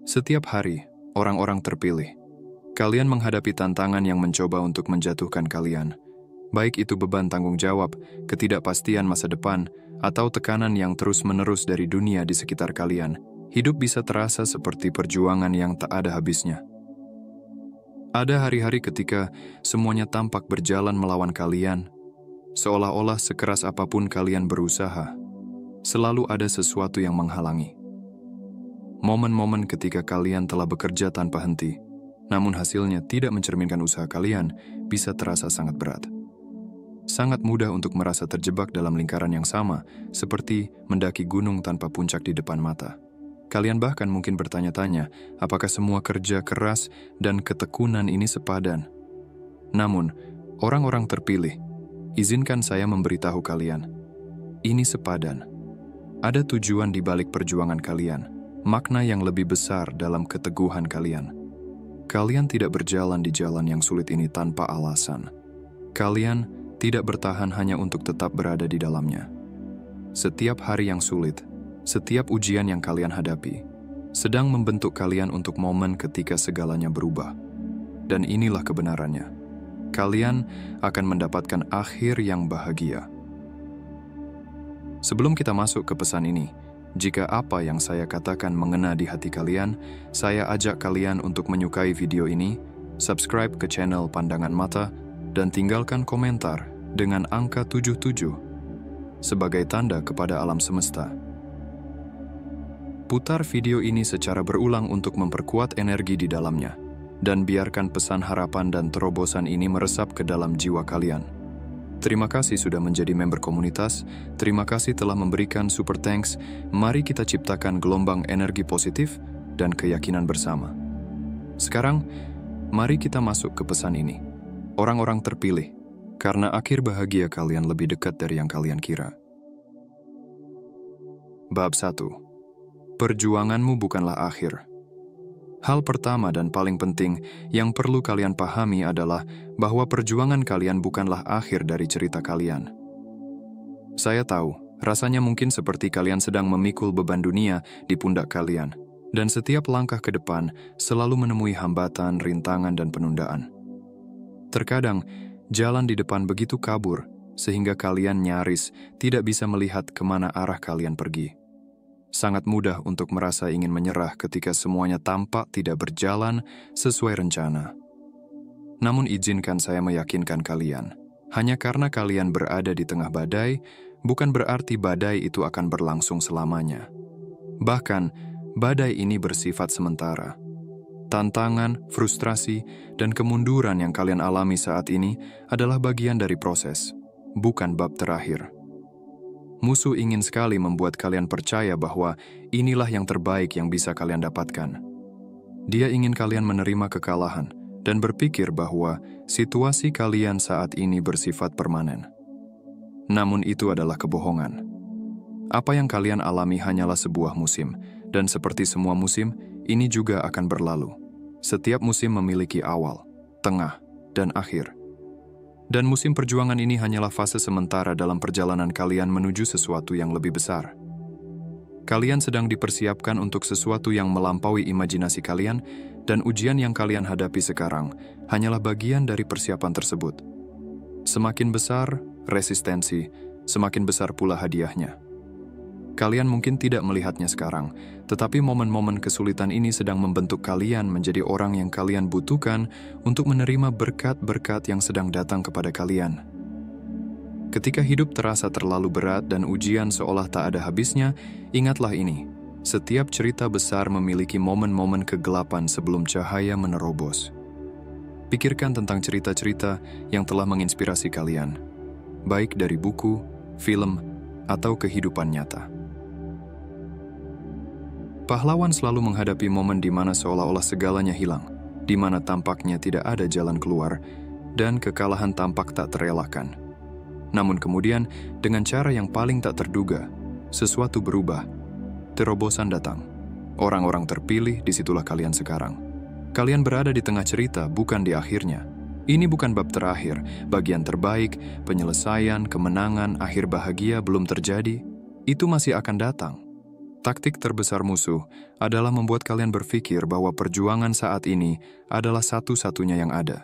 Setiap hari, orang-orang terpilih. Kalian menghadapi tantangan yang mencoba untuk menjatuhkan kalian. Baik itu beban tanggung jawab, ketidakpastian masa depan, atau tekanan yang terus-menerus dari dunia di sekitar kalian. Hidup bisa terasa seperti perjuangan yang tak ada habisnya. Ada hari-hari ketika semuanya tampak berjalan melawan kalian, seolah-olah sekeras apapun kalian berusaha, selalu ada sesuatu yang menghalangi. Momen-momen ketika kalian telah bekerja tanpa henti, namun hasilnya tidak mencerminkan usaha kalian, bisa terasa sangat berat. Sangat mudah untuk merasa terjebak dalam lingkaran yang sama, seperti mendaki gunung tanpa puncak di depan mata. Kalian bahkan mungkin bertanya-tanya, apakah semua kerja keras dan ketekunan ini sepadan? Namun, orang-orang terpilih, izinkan saya memberitahu kalian, ini sepadan. Ada tujuan di balik perjuangan kalian, makna yang lebih besar dalam keteguhan kalian. Kalian tidak berjalan di jalan yang sulit ini tanpa alasan. Kalian tidak bertahan hanya untuk tetap berada di dalamnya. Setiap hari yang sulit, setiap ujian yang kalian hadapi, sedang membentuk kalian untuk momen ketika segalanya berubah. Dan inilah kebenarannya. Kalian akan mendapatkan akhir yang bahagia. Sebelum kita masuk ke pesan ini, jika apa yang saya katakan mengena di hati kalian, saya ajak kalian untuk menyukai video ini, subscribe ke channel Pandangan Mata, dan tinggalkan komentar dengan angka 77 sebagai tanda kepada alam semesta. Putar video ini secara berulang untuk memperkuat energi di dalamnya, dan biarkan pesan harapan dan terobosan ini meresap ke dalam jiwa kalian. Terima kasih sudah menjadi member komunitas, terima kasih telah memberikan super thanks, mari kita ciptakan gelombang energi positif dan keyakinan bersama. Sekarang, mari kita masuk ke pesan ini. Orang-orang terpilih, karena akhir bahagia kalian lebih dekat dari yang kalian kira. Bab 1. Perjuanganmu bukanlah akhir. Hal pertama dan paling penting yang perlu kalian pahami adalah bahwa perjuangan kalian bukanlah akhir dari cerita kalian. Saya tahu, rasanya mungkin seperti kalian sedang memikul beban dunia di pundak kalian, dan setiap langkah ke depan selalu menemui hambatan, rintangan, dan penundaan. Terkadang, jalan di depan begitu kabur, sehingga kalian nyaris tidak bisa melihat kemana arah kalian pergi. Sangat mudah untuk merasa ingin menyerah ketika semuanya tampak tidak berjalan sesuai rencana. Namun izinkan saya meyakinkan kalian, hanya karena kalian berada di tengah badai, bukan berarti badai itu akan berlangsung selamanya. Bahkan, badai ini bersifat sementara. Tantangan, frustrasi, dan kemunduran yang kalian alami saat ini adalah bagian dari proses, bukan bab terakhir. Musuh ingin sekali membuat kalian percaya bahwa inilah yang terbaik yang bisa kalian dapatkan. Dia ingin kalian menerima kekalahan dan berpikir bahwa situasi kalian saat ini bersifat permanen. Namun itu adalah kebohongan. Apa yang kalian alami hanyalah sebuah musim, dan seperti semua musim, ini juga akan berlalu. Setiap musim memiliki awal, tengah, dan akhir. Dan musim perjuangan ini hanyalah fase sementara dalam perjalanan kalian menuju sesuatu yang lebih besar. Kalian sedang dipersiapkan untuk sesuatu yang melampaui imajinasi kalian, dan ujian yang kalian hadapi sekarang hanyalah bagian dari persiapan tersebut. Semakin besar resistensi, semakin besar pula hadiahnya. Kalian mungkin tidak melihatnya sekarang, tetapi momen-momen kesulitan ini sedang membentuk kalian menjadi orang yang kalian butuhkan untuk menerima berkat-berkat yang sedang datang kepada kalian. Ketika hidup terasa terlalu berat dan ujian seolah tak ada habisnya, ingatlah ini, setiap cerita besar memiliki momen-momen kegelapan sebelum cahaya menerobos. Pikirkan tentang cerita-cerita yang telah menginspirasi kalian, baik dari buku, film, atau kehidupan nyata. Pahlawan selalu menghadapi momen di mana seolah-olah segalanya hilang, di mana tampaknya tidak ada jalan keluar, dan kekalahan tampak tak terelakkan. Namun kemudian, dengan cara yang paling tak terduga, sesuatu berubah. Terobosan datang. Orang-orang terpilih, disitulah kalian sekarang. Kalian berada di tengah cerita, bukan di akhirnya. Ini bukan bab terakhir, bagian terbaik, penyelesaian, kemenangan, akhir bahagia belum terjadi. Itu masih akan datang. Taktik terbesar musuh adalah membuat kalian berpikir bahwa perjuangan saat ini adalah satu-satunya yang ada.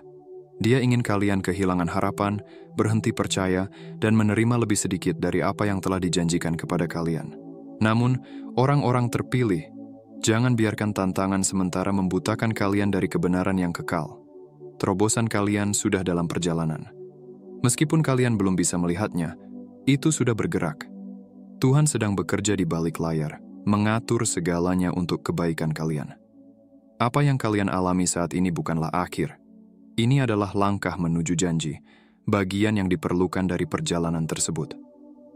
Dia ingin kalian kehilangan harapan, berhenti percaya, dan menerima lebih sedikit dari apa yang telah dijanjikan kepada kalian. Namun, orang-orang terpilih, jangan biarkan tantangan sementara membutakan kalian dari kebenaran yang kekal. Terobosan kalian sudah dalam perjalanan. Meskipun kalian belum bisa melihatnya, itu sudah bergerak. Tuhan sedang bekerja di balik layar, mengatur segalanya untuk kebaikan kalian. Apa yang kalian alami saat ini bukanlah akhir. Ini adalah langkah menuju janji, bagian yang diperlukan dari perjalanan tersebut.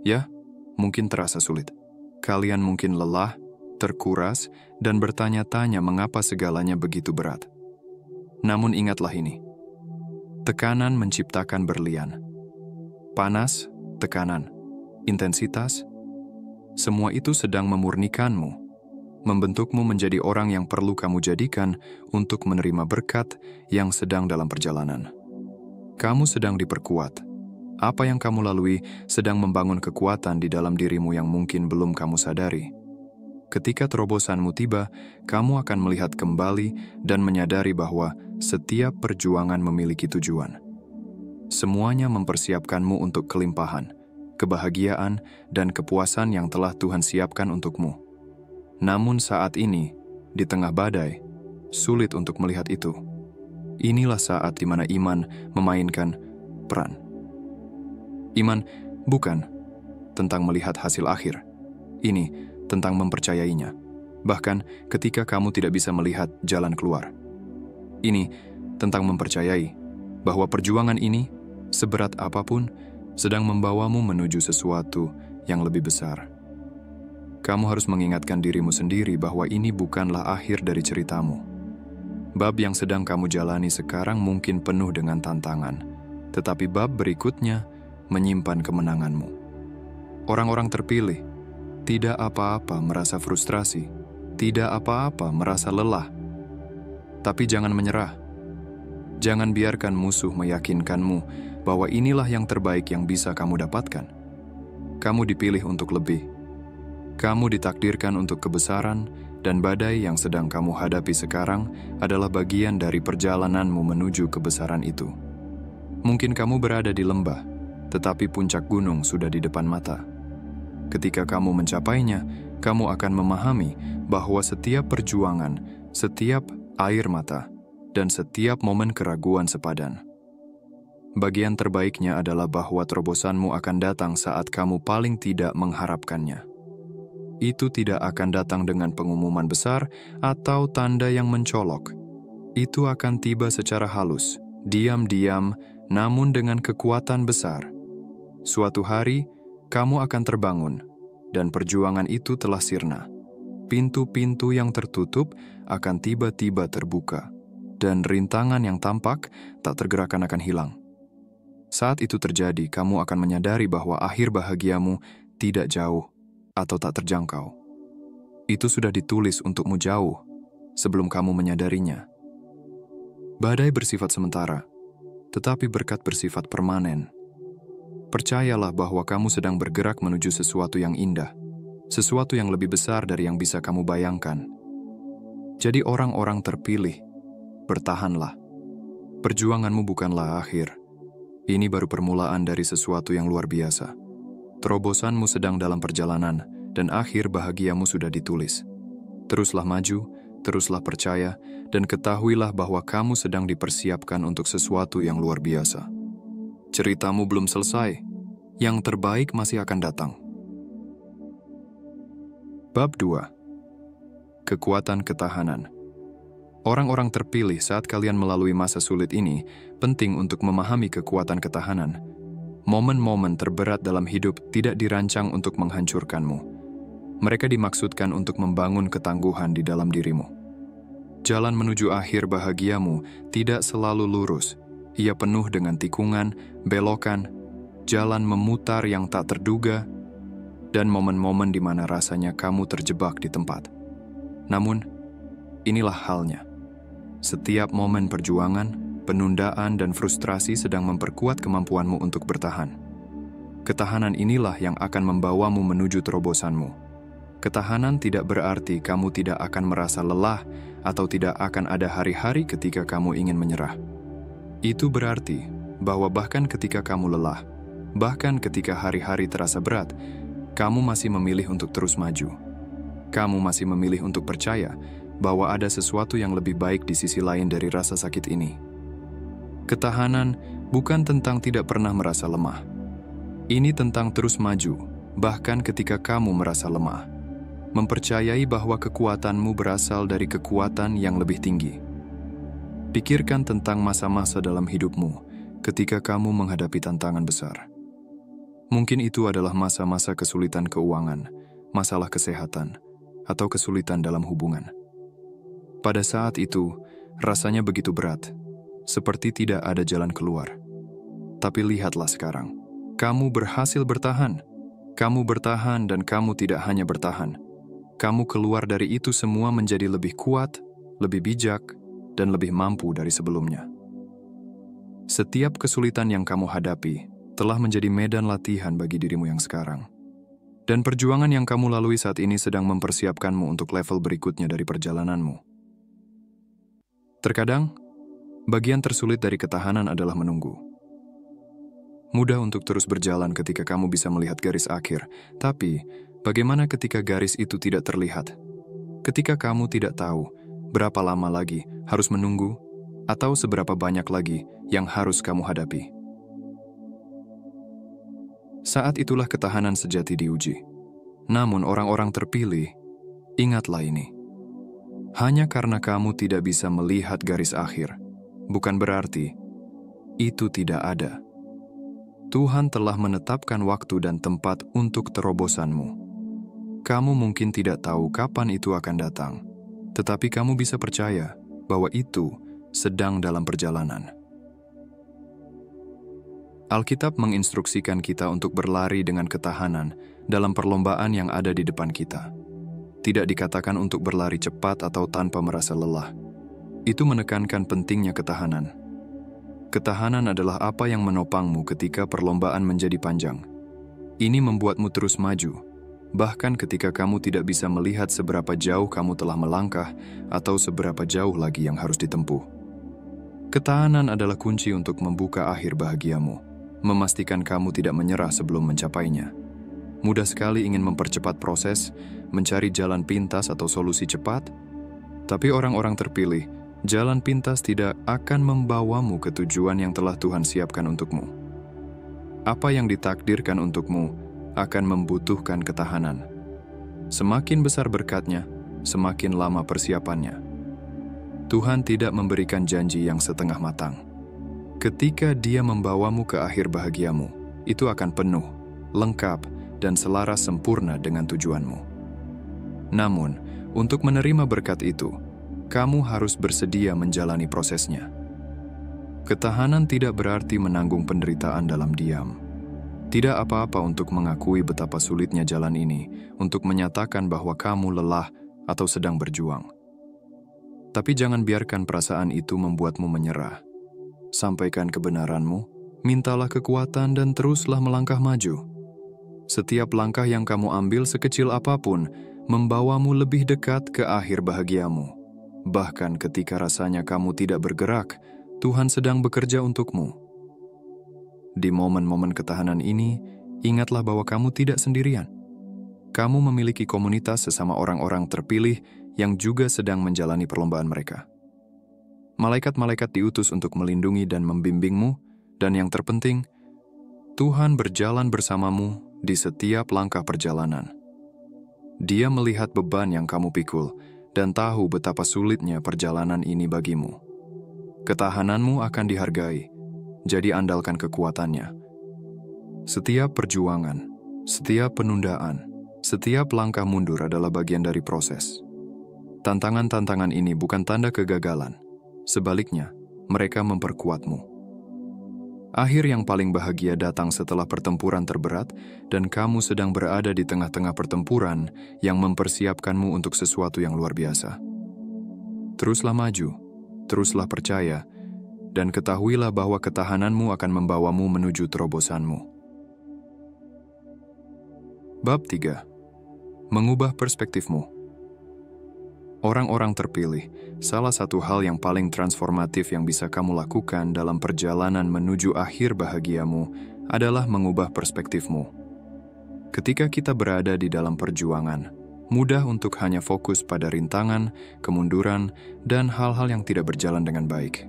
Ya, mungkin terasa sulit. Kalian mungkin lelah, terkuras, dan bertanya-tanya mengapa segalanya begitu berat. Namun ingatlah ini, tekanan menciptakan berlian. Panas, tekanan, intensitas, semua itu sedang memurnikanmu, membentukmu menjadi orang yang perlu kamu jadikan untuk menerima berkat yang sedang dalam perjalanan. Kamu sedang diperkuat. Apa yang kamu lalui sedang membangun kekuatan di dalam dirimu yang mungkin belum kamu sadari. Ketika terobosanmu tiba, kamu akan melihat kembali dan menyadari bahwa setiap perjuangan memiliki tujuan. Semuanya mempersiapkanmu untuk kelimpahan, kebahagiaan, dan kepuasan yang telah Tuhan siapkan untukmu. Namun saat ini, di tengah badai, sulit untuk melihat itu. Inilah saat di mana iman memainkan peran. Iman bukan tentang melihat hasil akhir. Ini tentang mempercayainya. Bahkan ketika kamu tidak bisa melihat jalan keluar. Ini tentang mempercayai bahwa perjuangan ini, seberat apapun, sedang membawamu menuju sesuatu yang lebih besar. Kamu harus mengingatkan dirimu sendiri bahwa ini bukanlah akhir dari ceritamu. Bab yang sedang kamu jalani sekarang mungkin penuh dengan tantangan, tetapi bab berikutnya menyimpan kemenanganmu. Orang-orang terpilih tidak apa-apa merasa frustrasi, tidak apa-apa merasa lelah. Tapi jangan menyerah. Jangan biarkan musuh meyakinkanmu bahwa inilah yang terbaik yang bisa kamu dapatkan. Kamu dipilih untuk lebih. Kamu ditakdirkan untuk kebesaran, dan badai yang sedang kamu hadapi sekarang adalah bagian dari perjalananmu menuju kebesaran itu. Mungkin kamu berada di lembah, tetapi puncak gunung sudah di depan mata. Ketika kamu mencapainya, kamu akan memahami bahwa setiap perjuangan, setiap air mata, dan setiap momen keraguan sepadan. Bagian terbaiknya adalah bahwa terobosanmu akan datang saat kamu paling tidak mengharapkannya. Itu tidak akan datang dengan pengumuman besar atau tanda yang mencolok. Itu akan tiba secara halus, diam-diam, namun dengan kekuatan besar. Suatu hari, kamu akan terbangun, dan perjuangan itu telah sirna. Pintu-pintu yang tertutup akan tiba-tiba terbuka, dan rintangan yang tampak tak tergerakkan akan hilang. Saat itu terjadi, kamu akan menyadari bahwa akhir bahagiamu tidak jauh atau tak terjangkau. Itu sudah ditulis untukmu jauh sebelum kamu menyadarinya. Badai bersifat sementara, tetapi berkat bersifat permanen. Percayalah bahwa kamu sedang bergerak menuju sesuatu yang indah, sesuatu yang lebih besar dari yang bisa kamu bayangkan. Jadi orang-orang terpilih, bertahanlah. Perjuanganmu bukanlah akhir. Ini baru permulaan dari sesuatu yang luar biasa. Terobosanmu sedang dalam perjalanan, dan akhir bahagiamu sudah ditulis. Teruslah maju, teruslah percaya, dan ketahuilah bahwa kamu sedang dipersiapkan untuk sesuatu yang luar biasa. Ceritamu belum selesai. Yang terbaik masih akan datang. Bab 2. Kekuatan ketahanan. Orang-orang terpilih saat kalian melalui masa sulit ini penting untuk memahami kekuatan ketahanan. Momen-momen terberat dalam hidup tidak dirancang untuk menghancurkanmu. Mereka dimaksudkan untuk membangun ketangguhan di dalam dirimu. Jalan menuju akhir bahagiamu tidak selalu lurus. Ia penuh dengan tikungan, belokan, jalan memutar yang tak terduga, dan momen-momen di mana rasanya kamu terjebak di tempat. Namun, inilah halnya. Setiap momen perjuangan, penundaan, dan frustrasi sedang memperkuat kemampuanmu untuk bertahan. Ketahanan inilah yang akan membawamu menuju terobosanmu. Ketahanan tidak berarti kamu tidak akan merasa lelah atau tidak akan ada hari-hari ketika kamu ingin menyerah. Itu berarti bahwa bahkan ketika kamu lelah, bahkan ketika hari-hari terasa berat, kamu masih memilih untuk terus maju. Kamu masih memilih untuk percaya bahwa ada sesuatu yang lebih baik di sisi lain dari rasa sakit ini. Ketahanan bukan tentang tidak pernah merasa lemah. Ini tentang terus maju, bahkan ketika kamu merasa lemah. Mempercayai bahwa kekuatanmu berasal dari kekuatan yang lebih tinggi. Pikirkan tentang masa-masa dalam hidupmu ketika kamu menghadapi tantangan besar. Mungkin itu adalah masa-masa kesulitan keuangan, masalah kesehatan, atau kesulitan dalam hubungan. Pada saat itu, rasanya begitu berat, seperti tidak ada jalan keluar. Tapi lihatlah sekarang, kamu berhasil bertahan. Kamu bertahan dan kamu tidak hanya bertahan. Kamu keluar dari itu semua menjadi lebih kuat, lebih bijak, dan lebih mampu dari sebelumnya. Setiap kesulitan yang kamu hadapi telah menjadi medan latihan bagi dirimu yang sekarang. Dan perjuangan yang kamu lalui saat ini sedang mempersiapkanmu untuk level berikutnya dari perjalananmu. Terkadang, bagian tersulit dari ketahanan adalah menunggu. Mudah untuk terus berjalan ketika kamu bisa melihat garis akhir, tapi bagaimana ketika garis itu tidak terlihat? Ketika kamu tidak tahu berapa lama lagi harus menunggu, atau seberapa banyak lagi yang harus kamu hadapi. Saat itulah ketahanan sejati diuji. Namun orang-orang terpilih, ingatlah ini. Hanya karena kamu tidak bisa melihat garis akhir, bukan berarti itu tidak ada. Tuhan telah menetapkan waktu dan tempat untuk terobosanmu. Kamu mungkin tidak tahu kapan itu akan datang, tetapi kamu bisa percaya bahwa itu sedang dalam perjalanan. Alkitab menginstruksikan kita untuk berlari dengan ketahanan dalam perlombaan yang ada di depan kita. Tidak dikatakan untuk berlari cepat atau tanpa merasa lelah. Itu menekankan pentingnya ketahanan. Ketahanan adalah apa yang menopangmu ketika perlombaan menjadi panjang. Ini membuatmu terus maju, bahkan ketika kamu tidak bisa melihat seberapa jauh kamu telah melangkah atau seberapa jauh lagi yang harus ditempuh. Ketahanan adalah kunci untuk membuka akhir bahagiamu, memastikan kamu tidak menyerah sebelum mencapainya. Mudah sekali ingin mempercepat proses, mencari jalan pintas atau solusi cepat, tapi orang-orang terpilih, jalan pintas tidak akan membawamu ke tujuan yang telah Tuhan siapkan untukmu. Apa yang ditakdirkan untukmu akan membutuhkan ketahanan. Semakin besar berkatnya, semakin lama persiapannya. Tuhan tidak memberikan janji yang setengah matang. Ketika Dia membawamu ke akhir bahagiamu, itu akan penuh, lengkap, dan selaras sempurna dengan tujuanmu. Namun, untuk menerima berkat itu, kamu harus bersedia menjalani prosesnya. Ketahanan tidak berarti menanggung penderitaan dalam diam. Tidak apa-apa untuk mengakui betapa sulitnya jalan ini, untuk menyatakan bahwa kamu lelah atau sedang berjuang. Tapi jangan biarkan perasaan itu membuatmu menyerah. Sampaikan kebenaranmu, mintalah kekuatan dan teruslah melangkah maju. Setiap langkah yang kamu ambil sekecil apapun, membawamu lebih dekat ke akhir bahagiamu. Bahkan ketika rasanya kamu tidak bergerak, Tuhan sedang bekerja untukmu. Di momen-momen ketahanan ini, ingatlah bahwa kamu tidak sendirian. Kamu memiliki komunitas sesama orang-orang terpilih yang juga sedang menjalani perlombaan mereka. Malaikat-malaikat diutus untuk melindungi dan membimbingmu, dan yang terpenting, Tuhan berjalan bersamamu di setiap langkah perjalanan. Dia melihat beban yang kamu pikul, dan tahu betapa sulitnya perjalanan ini bagimu. Ketahananmu akan dihargai, jadi andalkan kekuatannya. Setiap perjuangan, setiap penundaan, setiap langkah mundur adalah bagian dari proses. Tantangan-tantangan ini bukan tanda kegagalan, sebaliknya, mereka memperkuatmu. Akhir yang paling bahagia datang setelah pertempuran terberat, dan kamu sedang berada di tengah-tengah pertempuran yang mempersiapkanmu untuk sesuatu yang luar biasa. Teruslah maju, teruslah percaya, dan ketahuilah bahwa ketahananmu akan membawamu menuju terobosanmu. Bab 3. Mengubah perspektifmu. Orang-orang terpilih, salah satu hal yang paling transformatif yang bisa kamu lakukan dalam perjalanan menuju akhir bahagiamu adalah mengubah perspektifmu. Ketika kita berada di dalam perjuangan, mudah untuk hanya fokus pada rintangan, kemunduran, dan hal-hal yang tidak berjalan dengan baik.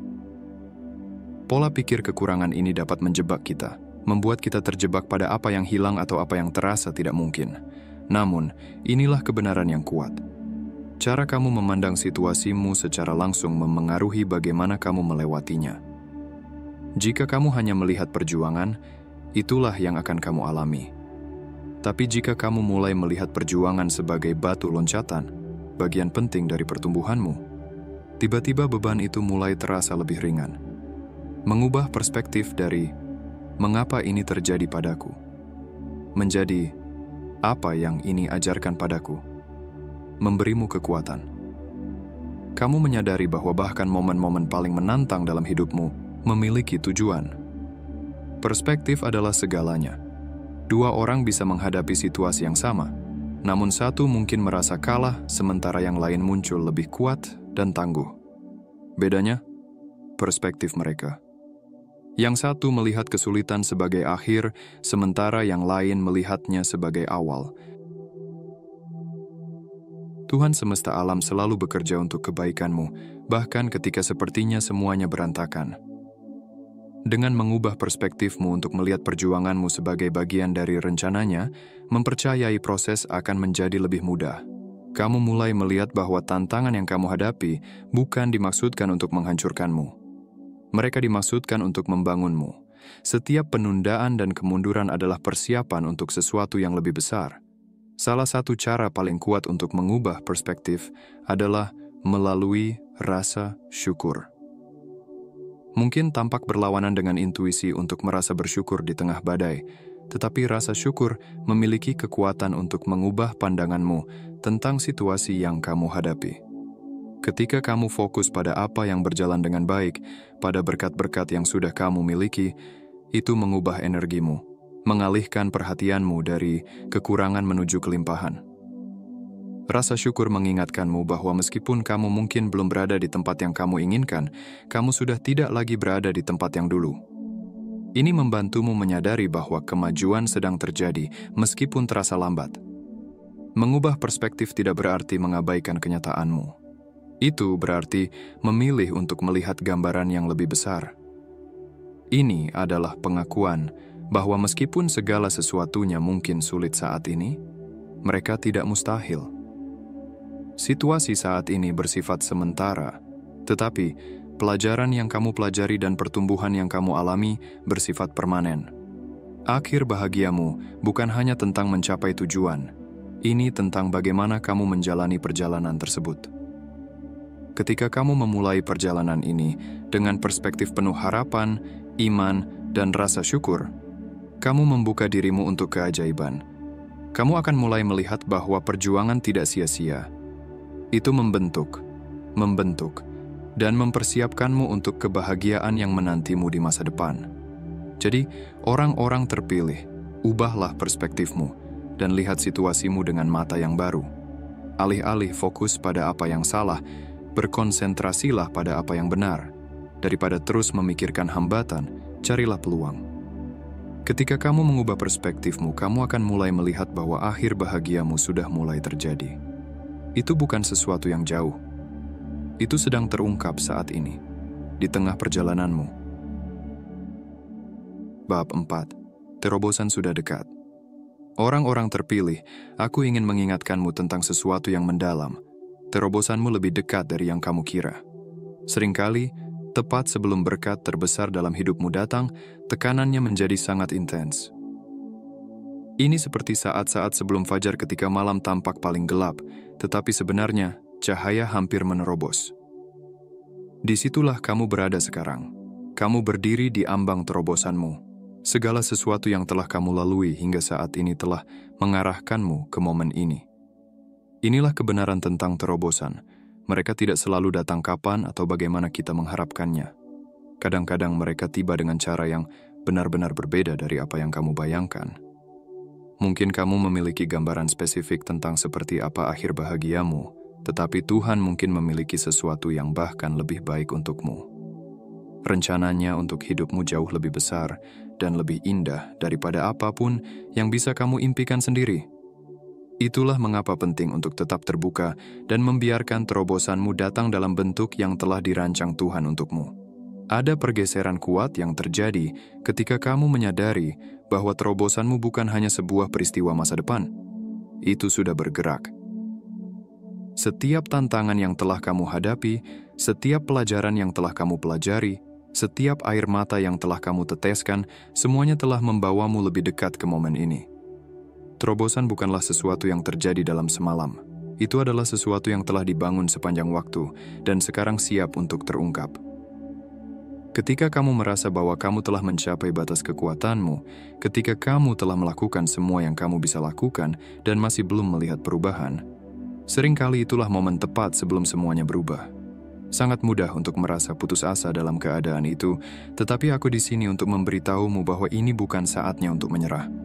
Pola pikir kekurangan ini dapat menjebak kita, membuat kita terjebak pada apa yang hilang atau apa yang terasa tidak mungkin. Namun, inilah kebenaran yang kuat. Cara kamu memandang situasimu secara langsung memengaruhi bagaimana kamu melewatinya. Jika kamu hanya melihat perjuangan, itulah yang akan kamu alami. Tapi jika kamu mulai melihat perjuangan sebagai batu loncatan, bagian penting dari pertumbuhanmu, tiba-tiba beban itu mulai terasa lebih ringan. Mengubah perspektif dari mengapa ini terjadi padaku menjadi apa yang ini ajarkan padaku, memberimu kekuatan. Kamu menyadari bahwa bahkan momen-momen paling menantang dalam hidupmu memiliki tujuan. Perspektif adalah segalanya. Dua orang bisa menghadapi situasi yang sama, namun satu mungkin merasa kalah sementara yang lain muncul lebih kuat dan tangguh. Bedanya, perspektif mereka. Yang satu melihat kesulitan sebagai akhir, sementara yang lain melihatnya sebagai awal. Tuhan semesta alam selalu bekerja untuk kebaikanmu, bahkan ketika sepertinya semuanya berantakan. Dengan mengubah perspektifmu untuk melihat perjuanganmu sebagai bagian dari rencananya, mempercayai proses akan menjadi lebih mudah. Kamu mulai melihat bahwa tantangan yang kamu hadapi bukan dimaksudkan untuk menghancurkanmu. Mereka dimaksudkan untuk membangunmu. Setiap penundaan dan kemunduran adalah persiapan untuk sesuatu yang lebih besar. Salah satu cara paling kuat untuk mengubah perspektif adalah melalui rasa syukur. Mungkin tampak berlawanan dengan intuisi untuk merasa bersyukur di tengah badai, tetapi rasa syukur memiliki kekuatan untuk mengubah pandanganmu tentang situasi yang kamu hadapi. Ketika kamu fokus pada apa yang berjalan dengan baik, pada berkat-berkat yang sudah kamu miliki, itu mengubah energimu, mengalihkan perhatianmu dari kekurangan menuju kelimpahan. Rasa syukur mengingatkanmu bahwa meskipun kamu mungkin belum berada di tempat yang kamu inginkan, kamu sudah tidak lagi berada di tempat yang dulu. Ini membantumu menyadari bahwa kemajuan sedang terjadi meskipun terasa lambat. Mengubah perspektif tidak berarti mengabaikan kenyataanmu. Itu berarti memilih untuk melihat gambaran yang lebih besar. Ini adalah pengakuan bahwa meskipun segala sesuatunya mungkin sulit saat ini, mereka tidak mustahil. Situasi saat ini bersifat sementara, tetapi pelajaran yang kamu pelajari dan pertumbuhan yang kamu alami bersifat permanen. Akhir bahagiamu bukan hanya tentang mencapai tujuan, ini tentang bagaimana kamu menjalani perjalanan tersebut. Ketika kamu memulai perjalanan ini dengan perspektif penuh harapan, iman, dan rasa syukur, kamu membuka dirimu untuk keajaiban. Kamu akan mulai melihat bahwa perjuangan tidak sia-sia. Itu membentuk, dan mempersiapkanmu untuk kebahagiaan yang menantimu di masa depan. Jadi, orang-orang terpilih, ubahlah perspektifmu dan lihat situasimu dengan mata yang baru. Alih-alih fokus pada apa yang salah, berkonsentrasilah pada apa yang benar. Daripada terus memikirkan hambatan, carilah peluang. Ketika kamu mengubah perspektifmu, kamu akan mulai melihat bahwa akhir bahagiamu sudah mulai terjadi. Itu bukan sesuatu yang jauh. Itu sedang terungkap saat ini, di tengah perjalananmu. Bab 4. Terobosan sudah dekat. Orang-orang terpilih, aku ingin mengingatkanmu tentang sesuatu yang mendalam. Terobosanmu lebih dekat dari yang kamu kira. Seringkali, tepat sebelum berkat terbesar dalam hidupmu datang, tekanannya menjadi sangat intens. Ini seperti saat-saat sebelum fajar ketika malam tampak paling gelap, tetapi sebenarnya cahaya hampir menerobos. Disitulah kamu berada sekarang. Kamu berdiri di ambang terobosanmu. Segala sesuatu yang telah kamu lalui hingga saat ini telah mengarahkanmu ke momen ini. Inilah kebenaran tentang terobosan. Mereka tidak selalu datang kapan atau bagaimana kita mengharapkannya. Kadang-kadang mereka tiba dengan cara yang benar-benar berbeda dari apa yang kamu bayangkan. Mungkin kamu memiliki gambaran spesifik tentang seperti apa akhir bahagiamu, tetapi Tuhan mungkin memiliki sesuatu yang bahkan lebih baik untukmu. Rencananya untuk hidupmu jauh lebih besar dan lebih indah daripada apapun yang bisa kamu impikan sendiri. Itulah mengapa penting untuk tetap terbuka dan membiarkan terobosanmu datang dalam bentuk yang telah dirancang Tuhan untukmu. Ada pergeseran kuat yang terjadi ketika kamu menyadari bahwa terobosanmu bukan hanya sebuah peristiwa masa depan. Itu sudah bergerak. Setiap tantangan yang telah kamu hadapi, setiap pelajaran yang telah kamu pelajari, setiap air mata yang telah kamu teteskan, semuanya telah membawamu lebih dekat ke momen ini. Terobosan bukanlah sesuatu yang terjadi dalam semalam. Itu adalah sesuatu yang telah dibangun sepanjang waktu dan sekarang siap untuk terungkap. Ketika kamu merasa bahwa kamu telah mencapai batas kekuatanmu, ketika kamu telah melakukan semua yang kamu bisa lakukan dan masih belum melihat perubahan, seringkali itulah momen tepat sebelum semuanya berubah. Sangat mudah untuk merasa putus asa dalam keadaan itu, tetapi aku di sini untuk memberitahumu bahwa ini bukan saatnya untuk menyerah.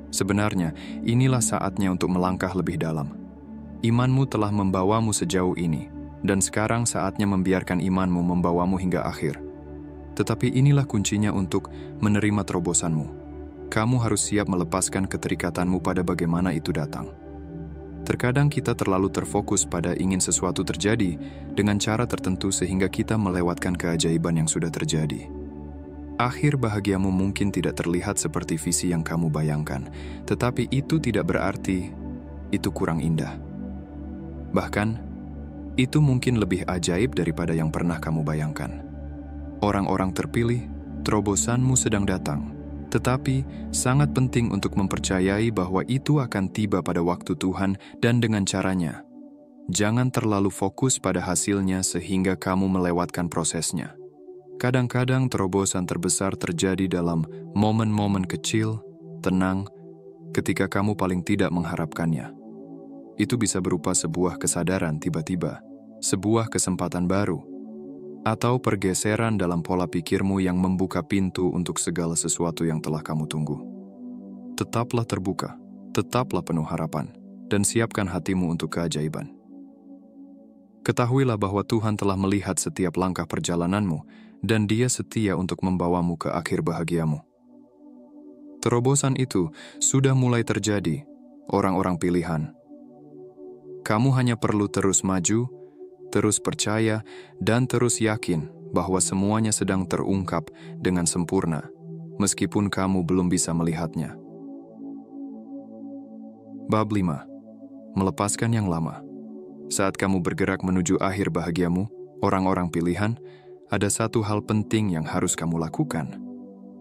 Sebenarnya, inilah saatnya untuk melangkah lebih dalam. Imanmu telah membawamu sejauh ini, dan sekarang saatnya membiarkan imanmu membawamu hingga akhir. Tetapi inilah kuncinya untuk menerima terobosanmu. Kamu harus siap melepaskan keterikatanmu pada bagaimana itu datang. Terkadang kita terlalu terfokus pada ingin sesuatu terjadi dengan cara tertentu sehingga kita melewatkan keajaiban yang sudah terjadi. Akhir bahagiamu mungkin tidak terlihat seperti visi yang kamu bayangkan, tetapi itu tidak berarti itu kurang indah. Bahkan, itu mungkin lebih ajaib daripada yang pernah kamu bayangkan. Orang-orang terpilih, terobosanmu sedang datang, tetapi sangat penting untuk mempercayai bahwa itu akan tiba pada waktu Tuhan dan dengan caranya. Jangan terlalu fokus pada hasilnya sehingga kamu melewatkan prosesnya. Kadang-kadang terobosan terbesar terjadi dalam momen-momen kecil, tenang, ketika kamu paling tidak mengharapkannya. Itu bisa berupa sebuah kesadaran tiba-tiba, sebuah kesempatan baru, atau pergeseran dalam pola pikirmu yang membuka pintu untuk segala sesuatu yang telah kamu tunggu. Tetaplah terbuka, tetaplah penuh harapan, dan siapkan hatimu untuk keajaiban. Ketahuilah bahwa Tuhan telah melihat setiap langkah perjalananmu, dan Dia setia untuk membawamu ke akhir bahagiamu. Terobosan itu sudah mulai terjadi, orang-orang pilihan. Kamu hanya perlu terus maju, terus percaya, dan terus yakin bahwa semuanya sedang terungkap dengan sempurna, meskipun kamu belum bisa melihatnya. Bab 5. Melepaskan yang lama. Saat kamu bergerak menuju akhir bahagiamu, orang-orang pilihan, ada satu hal penting yang harus kamu lakukan.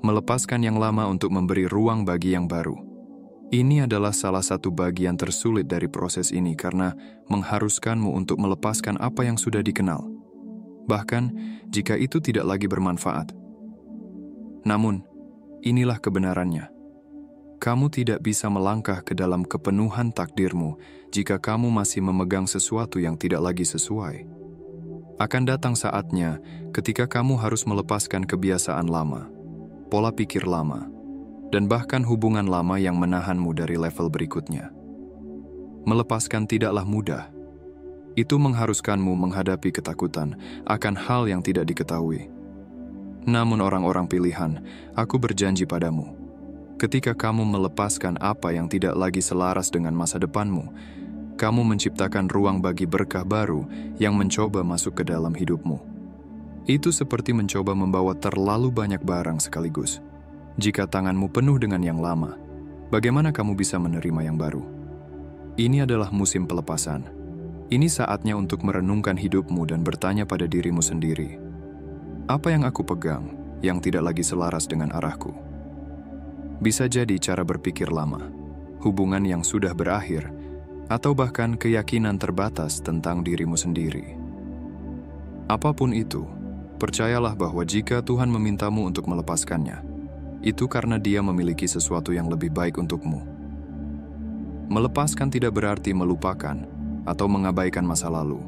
Melepaskan yang lama untuk memberi ruang bagi yang baru. Ini adalah salah satu bagian tersulit dari proses ini karena mengharuskanmu untuk melepaskan apa yang sudah dikenal. Bahkan jika itu tidak lagi bermanfaat. Namun, inilah kebenarannya. Kamu tidak bisa melangkah ke dalam kepenuhan takdirmu jika kamu masih memegang sesuatu yang tidak lagi sesuai. Akan datang saatnya ketika kamu harus melepaskan kebiasaan lama, pola pikir lama, dan bahkan hubungan lama yang menahanmu dari level berikutnya. Melepaskan tidaklah mudah. Itu mengharuskanmu menghadapi ketakutan akan hal yang tidak diketahui. Namun orang-orang pilihan, aku berjanji padamu, ketika kamu melepaskan apa yang tidak lagi selaras dengan masa depanmu, kamu menciptakan ruang bagi berkah baru yang mencoba masuk ke dalam hidupmu. Itu seperti mencoba membawa terlalu banyak barang sekaligus. Jika tanganmu penuh dengan yang lama, bagaimana kamu bisa menerima yang baru? Ini adalah musim pelepasan. Ini saatnya untuk merenungkan hidupmu dan bertanya pada dirimu sendiri. Apa yang aku pegang yang tidak lagi selaras dengan arahku? Bisa jadi cara berpikir lama, hubungan yang sudah berakhir, atau bahkan keyakinan terbatas tentang dirimu sendiri. Apapun itu, percayalah bahwa jika Tuhan memintamu untuk melepaskannya, itu karena Dia memiliki sesuatu yang lebih baik untukmu. Melepaskan tidak berarti melupakan atau mengabaikan masa lalu.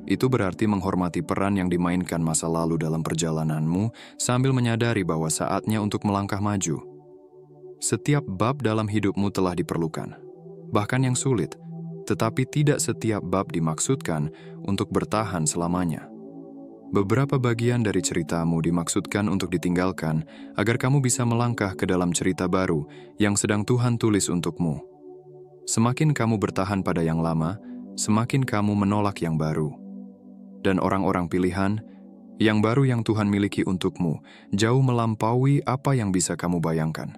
Itu berarti menghormati peran yang dimainkan masa lalu dalam perjalananmu sambil menyadari bahwa saatnya untuk melangkah maju. Setiap bab dalam hidupmu telah diperlukan, bahkan yang sulit, tetapi tidak setiap bab dimaksudkan untuk bertahan selamanya. Beberapa bagian dari ceritamu dimaksudkan untuk ditinggalkan agar kamu bisa melangkah ke dalam cerita baru yang sedang Tuhan tulis untukmu. Semakin kamu bertahan pada yang lama, semakin kamu menolak yang baru. Dan orang-orang pilihan, yang baru yang Tuhan miliki untukmu, jauh melampaui apa yang bisa kamu bayangkan.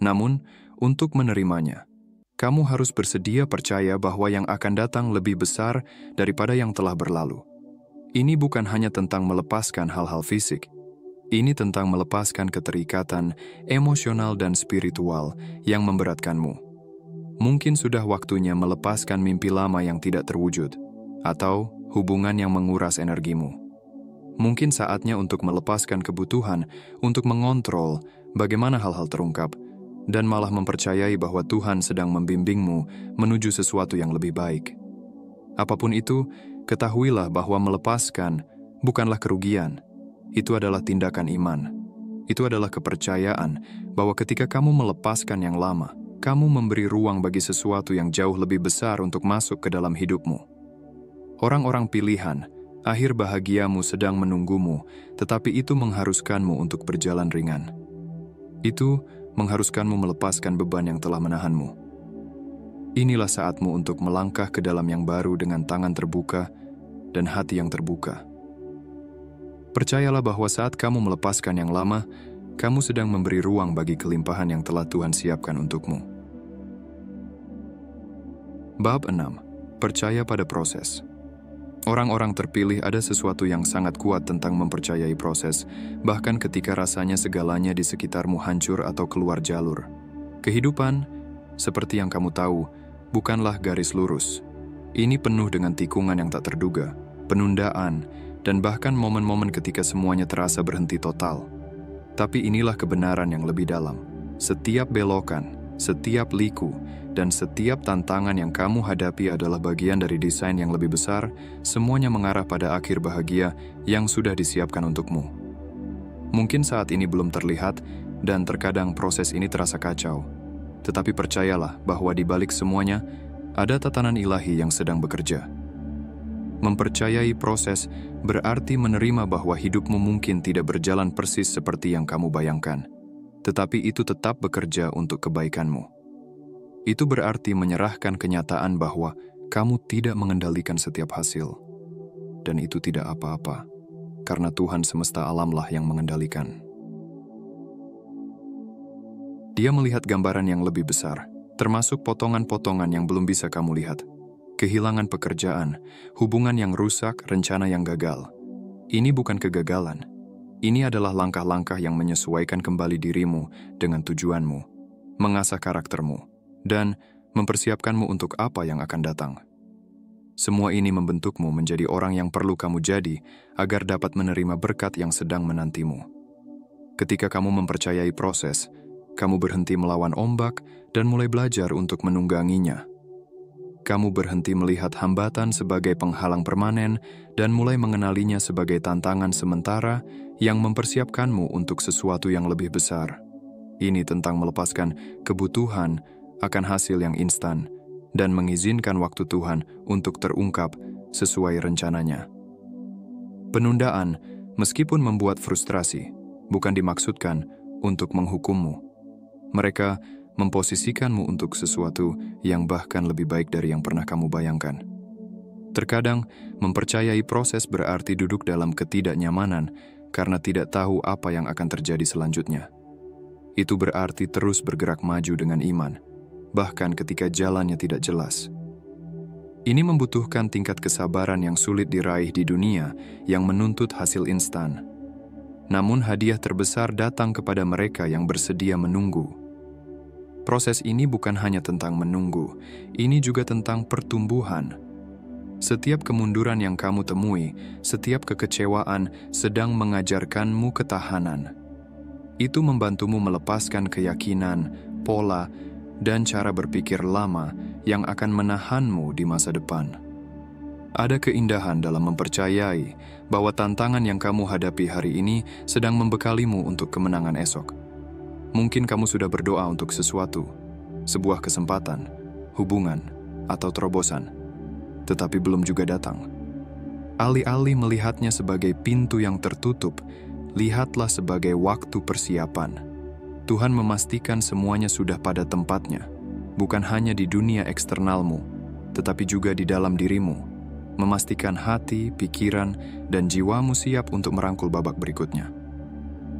Namun, untuk menerimanya, kamu harus bersedia percaya bahwa yang akan datang lebih besar daripada yang telah berlalu. Ini bukan hanya tentang melepaskan hal-hal fisik. Ini tentang melepaskan keterikatan emosional dan spiritual yang memberatkanmu. Mungkin sudah waktunya melepaskan mimpi lama yang tidak terwujud, atau hubungan yang menguras energimu. Mungkin saatnya untuk melepaskan kebutuhan untuk mengontrol bagaimana hal-hal terungkap, dan malah mempercayai bahwa Tuhan sedang membimbingmu menuju sesuatu yang lebih baik. Apapun itu, ketahuilah bahwa melepaskan bukanlah kerugian. Itu adalah tindakan iman. Itu adalah kepercayaan bahwa ketika kamu melepaskan yang lama, kamu memberi ruang bagi sesuatu yang jauh lebih besar untuk masuk ke dalam hidupmu. Orang-orang pilihan, akhir bahagiamu sedang menunggumu, tetapi itu mengharuskanmu untuk berjalan ringan. Itu mengharuskanmu melepaskan beban yang telah menahanmu. Inilah saatmu untuk melangkah ke dalam yang baru dengan tangan terbuka dan hati yang terbuka. Percayalah bahwa saat kamu melepaskan yang lama, kamu sedang memberi ruang bagi kelimpahan yang telah Tuhan siapkan untukmu. Bab 6. Percaya pada proses. Orang-orang terpilih ada sesuatu yang sangat kuat tentang mempercayai proses, bahkan ketika rasanya segalanya di sekitarmu hancur atau keluar jalur. Kehidupan, seperti yang kamu tahu, bukanlah garis lurus. Ini penuh dengan tikungan yang tak terduga, penundaan, dan bahkan momen-momen ketika semuanya terasa berhenti total. Tapi inilah kebenaran yang lebih dalam. Setiap belokan, setiap liku, dan setiap tantangan yang kamu hadapi adalah bagian dari desain yang lebih besar, semuanya mengarah pada akhir bahagia yang sudah disiapkan untukmu. Mungkin saat ini belum terlihat, dan terkadang proses ini terasa kacau. Tetapi percayalah bahwa di balik semuanya, ada tatanan ilahi yang sedang bekerja. Mempercayai proses berarti menerima bahwa hidupmu mungkin tidak berjalan persis seperti yang kamu bayangkan, tetapi itu tetap bekerja untuk kebaikanmu. Itu berarti menyerahkan kenyataan bahwa kamu tidak mengendalikan setiap hasil. Dan itu tidak apa-apa, karena Tuhan semesta alamlah yang mengendalikan. Dia melihat gambaran yang lebih besar, termasuk potongan-potongan yang belum bisa kamu lihat. Kehilangan pekerjaan, hubungan yang rusak, rencana yang gagal. Ini bukan kegagalan. Ini adalah langkah-langkah yang menyesuaikan kembali dirimu dengan tujuanmu, mengasah karaktermu, dan mempersiapkanmu untuk apa yang akan datang. Semua ini membentukmu menjadi orang yang perlu kamu jadi agar dapat menerima berkat yang sedang menantimu. Ketika kamu mempercayai proses, kamu berhenti melawan ombak dan mulai belajar untuk menungganginya. Kamu berhenti melihat hambatan sebagai penghalang permanen dan mulai mengenalinya sebagai tantangan sementara yang mempersiapkanmu untuk sesuatu yang lebih besar. Ini tentang melepaskan kebutuhan akan hasil yang instan dan mengizinkan waktu Tuhan untuk terungkap sesuai rencananya. Penundaan, meskipun membuat frustrasi, bukan dimaksudkan untuk menghukummu. Mereka memposisikanmu untuk sesuatu yang bahkan lebih baik dari yang pernah kamu bayangkan. Terkadang, mempercayai proses berarti duduk dalam ketidaknyamanan karena tidak tahu apa yang akan terjadi selanjutnya. Itu berarti terus bergerak maju dengan iman, bahkan ketika jalannya tidak jelas. Ini membutuhkan tingkat kesabaran yang sulit diraih di dunia yang menuntut hasil instan. Namun hadiah terbesar datang kepada mereka yang bersedia menunggu. Proses ini bukan hanya tentang menunggu, ini juga tentang pertumbuhan. Setiap kemunduran yang kamu temui, setiap kekecewaan sedang mengajarkanmu ketahanan. Itu membantumu melepaskan keyakinan, pola, dan cara berpikir lama yang akan menahanmu di masa depan. Ada keindahan dalam mempercayai bahwa tantangan yang kamu hadapi hari ini sedang membekalimu untuk kemenangan esok. Mungkin kamu sudah berdoa untuk sesuatu, sebuah kesempatan, hubungan, atau terobosan, tetapi belum juga datang. Alih-alih melihatnya sebagai pintu yang tertutup, lihatlah sebagai waktu persiapan. Tuhan memastikan semuanya sudah pada tempatnya, bukan hanya di dunia eksternalmu, tetapi juga di dalam dirimu, memastikan hati, pikiran, dan jiwamu siap untuk merangkul babak berikutnya.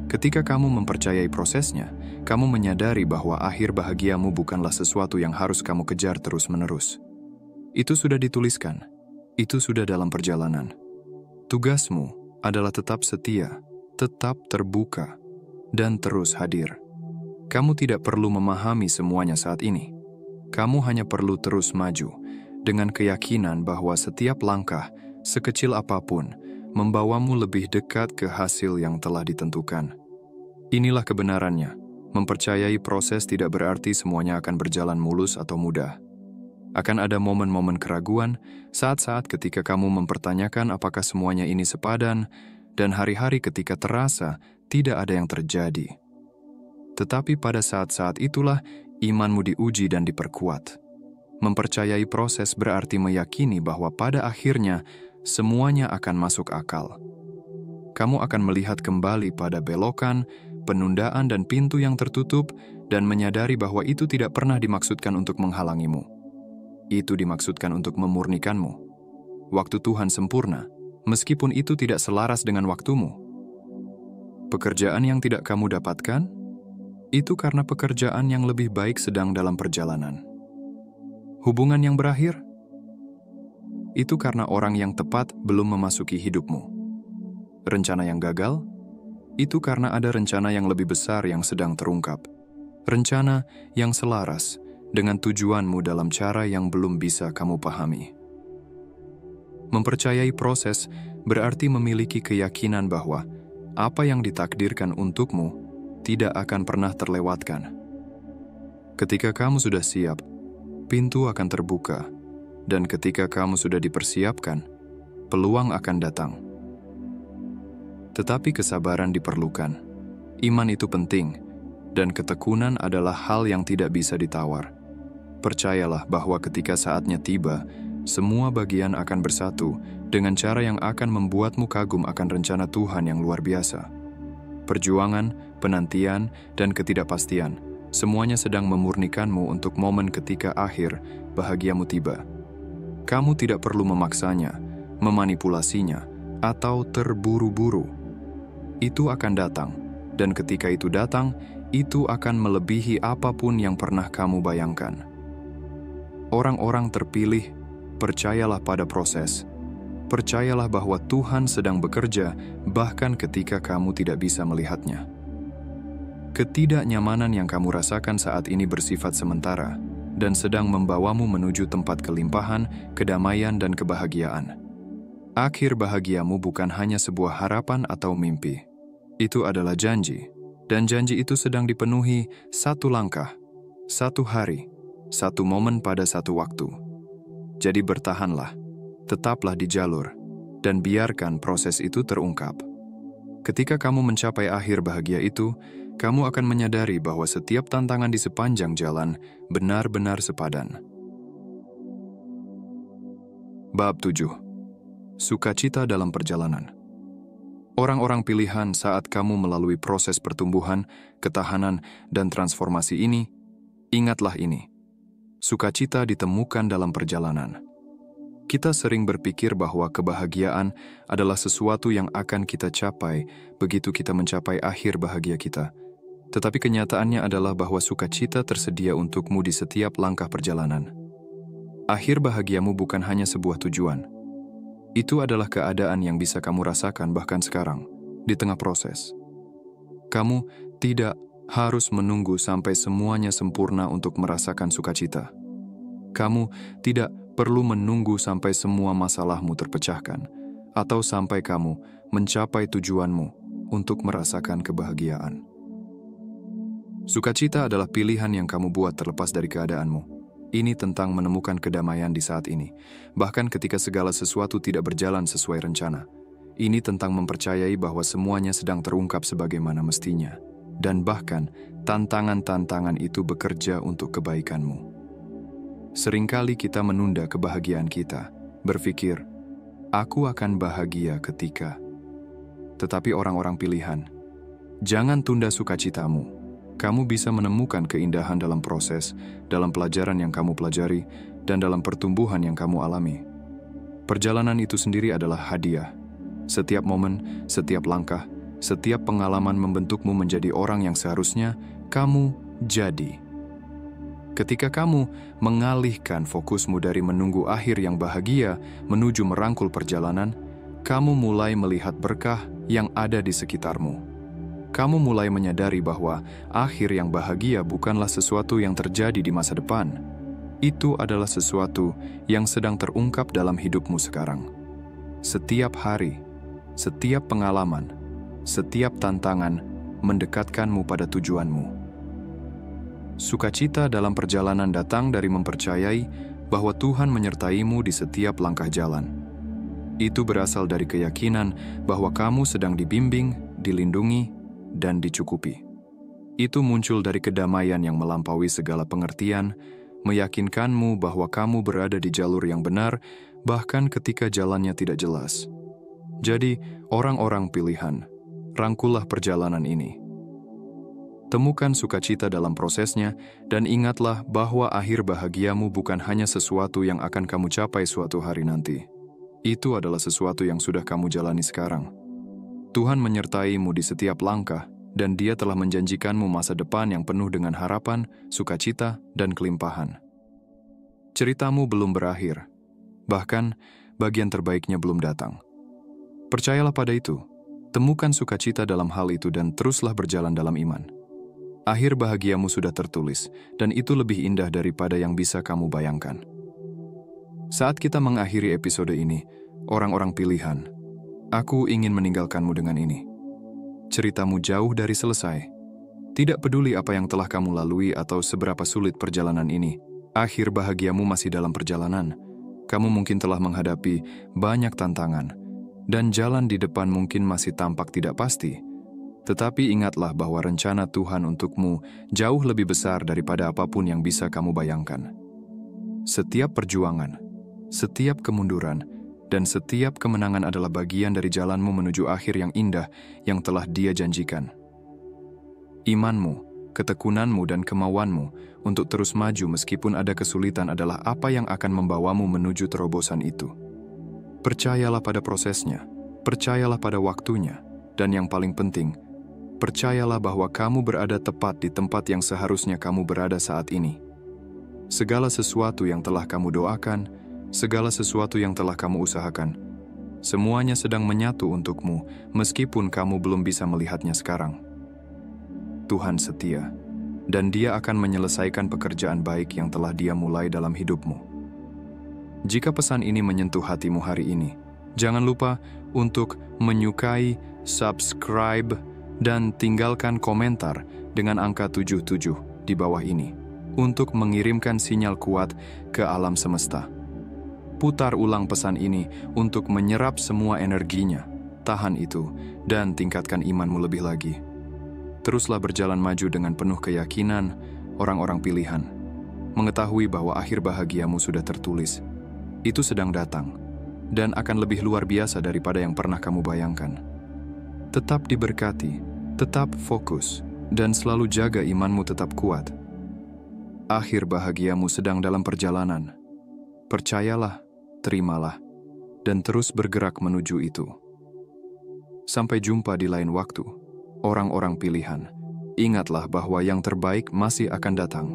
Ketika kamu mempercayai prosesnya, kamu menyadari bahwa akhir bahagiamu bukanlah sesuatu yang harus kamu kejar terus-menerus. Itu sudah dituliskan, itu sudah dalam perjalanan. Tugasmu adalah tetap setia, tetap terbuka, dan terus hadir. Kamu tidak perlu memahami semuanya saat ini. Kamu hanya perlu terus maju, dengan keyakinan bahwa setiap langkah, sekecil apapun, membawamu lebih dekat ke hasil yang telah ditentukan. Inilah kebenarannya. Mempercayai proses tidak berarti semuanya akan berjalan mulus atau mudah. Akan ada momen-momen keraguan, saat-saat ketika kamu mempertanyakan apakah semuanya ini sepadan, dan hari-hari ketika terasa tidak ada yang terjadi. Tetapi pada saat-saat itulah imanmu diuji dan diperkuat. Mempercayai proses berarti meyakini bahwa pada akhirnya semuanya akan masuk akal. Kamu akan melihat kembali pada belokan, penundaan dan pintu yang tertutup dan menyadari bahwa itu tidak pernah dimaksudkan untuk menghalangimu. Itu dimaksudkan untuk memurnikanmu. Waktu Tuhan sempurna, meskipun itu tidak selaras dengan waktumu. Pekerjaan yang tidak kamu dapatkan, itu karena pekerjaan yang lebih baik sedang dalam perjalanan. Hubungan yang berakhir, itu karena orang yang tepat belum memasuki hidupmu. Rencana yang gagal, itu karena ada rencana yang lebih besar yang sedang terungkap. Rencana yang selaras dengan tujuanmu dalam cara yang belum bisa kamu pahami. Mempercayai proses berarti memiliki keyakinan bahwa apa yang ditakdirkan untukmu tidak akan pernah terlewatkan. Ketika kamu sudah siap, pintu akan terbuka, dan ketika kamu sudah dipersiapkan, peluang akan datang. Tetapi kesabaran diperlukan. Iman itu penting, dan ketekunan adalah hal yang tidak bisa ditawar. Percayalah bahwa ketika saatnya tiba, semua bagian akan bersatu dengan cara yang akan membuatmu kagum akan rencana Tuhan yang luar biasa. Perjuangan, penantian, dan ketidakpastian, semuanya sedang memurnikanmu untuk momen ketika akhir bahagiamu tiba. Kamu tidak perlu memaksanya, memanipulasinya, atau terburu-buru. Itu akan datang, dan ketika itu datang, itu akan melebihi apapun yang pernah kamu bayangkan. Orang-orang terpilih, percayalah pada proses. Percayalah bahwa Tuhan sedang bekerja bahkan ketika kamu tidak bisa melihatnya. Ketidaknyamanan yang kamu rasakan saat ini bersifat sementara dan sedang membawamu menuju tempat kelimpahan, kedamaian, dan kebahagiaan. Akhir bahagiamu bukan hanya sebuah harapan atau mimpi. Itu adalah janji, dan janji itu sedang dipenuhi satu langkah, satu hari, satu momen pada satu waktu. Jadi bertahanlah. Tetaplah di jalur, dan biarkan proses itu terungkap. Ketika kamu mencapai akhir bahagia itu, kamu akan menyadari bahwa setiap tantangan di sepanjang jalan benar-benar sepadan. Bab 7. Sukacita dalam perjalanan. Orang-orang pilihan saat kamu melalui proses pertumbuhan, ketahanan, dan transformasi ini, ingatlah ini. Sukacita ditemukan dalam perjalanan. Kita sering berpikir bahwa kebahagiaan adalah sesuatu yang akan kita capai begitu kita mencapai akhir bahagia kita. Tetapi kenyataannya adalah bahwa sukacita tersedia untukmu di setiap langkah perjalanan. Akhir bahagiamu bukan hanya sebuah tujuan. Itu adalah keadaan yang bisa kamu rasakan bahkan sekarang, di tengah proses. Kamu tidak harus menunggu sampai semuanya sempurna untuk merasakan sukacita. Kamu tidak perlu menunggu sampai semua masalahmu terpecahkan, atau sampai kamu mencapai tujuanmu untuk merasakan kebahagiaan. Sukacita adalah pilihan yang kamu buat terlepas dari keadaanmu. Ini tentang menemukan kedamaian di saat ini, bahkan ketika segala sesuatu tidak berjalan sesuai rencana. Ini tentang mempercayai bahwa semuanya sedang terungkap sebagaimana mestinya. dan bahkan tantangan-tantangan itu bekerja untuk kebaikanmu. Seringkali kita menunda kebahagiaan kita, berpikir, "Aku akan bahagia ketika..." Tetapi orang-orang pilihan, jangan tunda sukacitamu. Kamu bisa menemukan keindahan dalam proses, dalam pelajaran yang kamu pelajari, dan dalam pertumbuhan yang kamu alami. Perjalanan itu sendiri adalah hadiah. Setiap momen, setiap langkah, setiap pengalaman membentukmu menjadi orang yang seharusnya kamu jadi. Ketika kamu mengalihkan fokusmu dari menunggu akhir yang bahagia menuju merangkul perjalanan, kamu mulai melihat berkah yang ada di sekitarmu. Kamu mulai menyadari bahwa akhir yang bahagia bukanlah sesuatu yang terjadi di masa depan. Itu adalah sesuatu yang sedang terungkap dalam hidupmu sekarang. Setiap hari, setiap pengalaman, setiap tantangan mendekatkanmu pada tujuanmu. Sukacita dalam perjalanan datang dari mempercayai bahwa Tuhan menyertaimu di setiap langkah jalan. Itu berasal dari keyakinan bahwa kamu sedang dibimbing, dilindungi, dan dicukupi. Itu muncul dari kedamaian yang melampaui segala pengertian, meyakinkanmu bahwa kamu berada di jalur yang benar, bahkan ketika jalannya tidak jelas. Jadi, orang-orang pilihan, rangkullah perjalanan ini. Temukan sukacita dalam prosesnya, dan ingatlah bahwa akhir bahagiamu bukan hanya sesuatu yang akan kamu capai suatu hari nanti. Itu adalah sesuatu yang sudah kamu jalani sekarang. Tuhan menyertaimu di setiap langkah, dan Dia telah menjanjikanmu masa depan yang penuh dengan harapan, sukacita, dan kelimpahan. Ceritamu belum berakhir, bahkan bagian terbaiknya belum datang. Percayalah pada itu, temukan sukacita dalam hal itu dan teruslah berjalan dalam iman. Akhir bahagiamu sudah tertulis, dan itu lebih indah daripada yang bisa kamu bayangkan. Saat kita mengakhiri episode ini, orang-orang pilihan, aku ingin meninggalkanmu dengan ini. Ceritamu jauh dari selesai. Tidak peduli apa yang telah kamu lalui atau seberapa sulit perjalanan ini, akhir bahagiamu masih dalam perjalanan. Kamu mungkin telah menghadapi banyak tantangan, dan jalan di depan mungkin masih tampak tidak pasti. Tetapi ingatlah bahwa rencana Tuhan untukmu jauh lebih besar daripada apapun yang bisa kamu bayangkan. Setiap perjuangan, setiap kemunduran, dan setiap kemenangan adalah bagian dari jalanmu menuju akhir yang indah yang telah Dia janjikan. Imanmu, ketekunanmu, dan kemauanmu untuk terus maju meskipun ada kesulitan adalah apa yang akan membawamu menuju terobosan itu. Percayalah pada prosesnya, percayalah pada waktunya, dan yang paling penting, percayalah bahwa kamu berada tepat di tempat yang seharusnya kamu berada saat ini. Segala sesuatu yang telah kamu doakan, segala sesuatu yang telah kamu usahakan, semuanya sedang menyatu untukmu meskipun kamu belum bisa melihatnya sekarang. Tuhan setia, dan Dia akan menyelesaikan pekerjaan baik yang telah Dia mulai dalam hidupmu. Jika pesan ini menyentuh hatimu hari ini, jangan lupa untuk menyukai, subscribe, dan tinggalkan komentar dengan angka 77 di bawah ini untuk mengirimkan sinyal kuat ke alam semesta. Putar ulang pesan ini untuk menyerap semua energinya, tahan itu, dan tingkatkan imanmu lebih lagi. Teruslah berjalan maju dengan penuh keyakinan, orang-orang pilihan. Mengetahui bahwa akhir bahagiamu sudah tertulis. Itu sedang datang, dan akan lebih luar biasa daripada yang pernah kamu bayangkan. Tetap diberkati, tetap fokus, dan selalu jaga imanmu tetap kuat. Akhir bahagiamu sedang dalam perjalanan. Percayalah, terimalah, dan terus bergerak menuju itu. Sampai jumpa di lain waktu, orang-orang pilihan. Ingatlah bahwa yang terbaik masih akan datang.